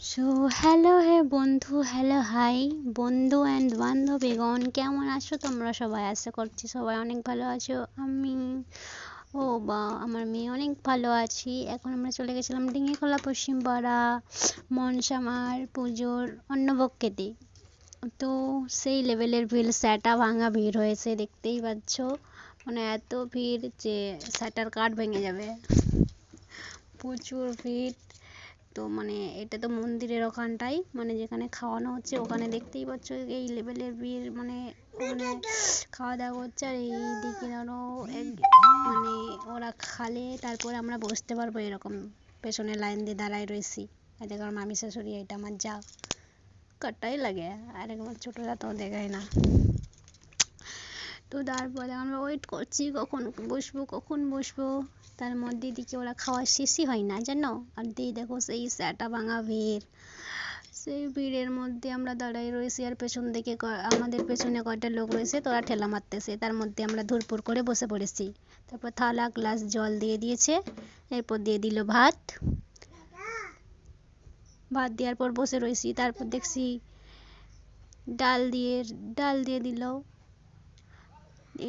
So hello হে বন্ধু, hello hi বন্ধু and বান্ধবীগণ, কেমন আছো তোমরা সবাই? আশা করছি সবাই অনেক ভালো আছো। আমি আমার মেয়ে অনেক ভালো আছি। এখন আমরা চলে গেছিলাম ডিঙিখোলা পশ্চিমপাড়া মনসামার পুজোর অন্নভোগ খেতে। তো সেই লেভেলের ভিড়, স্যাটা ভাঙা ভিড় হয়েছে, দেখতেই পাচ্ছ। মানে এত ভিড় যে স্যাটার কাঠ ভেঙে যাবে, প্রচুর ভিড়। তো মানে এটা তো মন্দিরের ওখানটাই, মানে যেখানে খাওয়ানো হচ্ছে ওখানে, দেখতেই পাচ্ছ এই লেভেলের ভিড়। মানে ওখানে খাওয়া দাওয়া করছে আর এই দিকে আরও মানে ওরা খালে তারপরে আমরা বসতে পারবো, এরকম পেছনে লাইন দিয়ে দাঁড়ায় রয়েছি। আর দেখো আমার মামি শাশুড়ি, এটা আমার যা, কাটাই লাগে। আর আমার ছোটরা তো দেখায় না। তো তারপরে আমরা ওয়েট করছি কখন বসবো। তার মধ্যে দিকে ওরা খাওয়া শেষই হয় না জানো। আর দিয়ে দেখো সেই স্যাটা ভাঙা ভিড়, সেই ভিড়ের মধ্যে আমরা দাঁড়াই রয়েছি। আর পেছন দিকে আমাদের পেছনে কয়টা লোক রয়েছে, তোরা ঠেলা মারতেছে, তার মধ্যে আমরা ধুরপুর করে বসে পড়েছি। তারপর থালা গ্লাস জল দিয়ে দিয়েছে, এরপর দিয়ে দিল ভাত। ভাত দেওয়ার পর বসে রয়েছি। তারপর দেখছি ডাল দিয়ে দিল।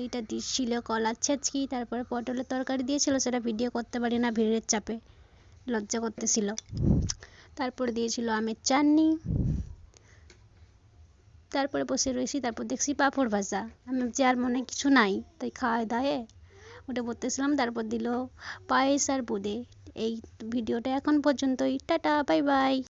এইটা দিচ্ছিল কলার ছেঁচকি, তারপরে পটলের তরকারি দিয়েছিল, সেটা ভিডিও করতে পারি না ভিড়ের চাপে, লজ্জা করতেছিল। তারপরে দিয়েছিল আমের চাটনি। তারপরে বসে রয়েছি। তারপর দেখছি পাঁপড় ভাজা। আমি ভাবছি আর মনে হয় কিছু নাই, তাই খাওয়া দাওয়ে উঠে পড়তেছিলাম। তারপর দিল পায়েস আর বোঁদে। এই ভিডিওটা এখন পর্যন্তই। Tata, bye bye.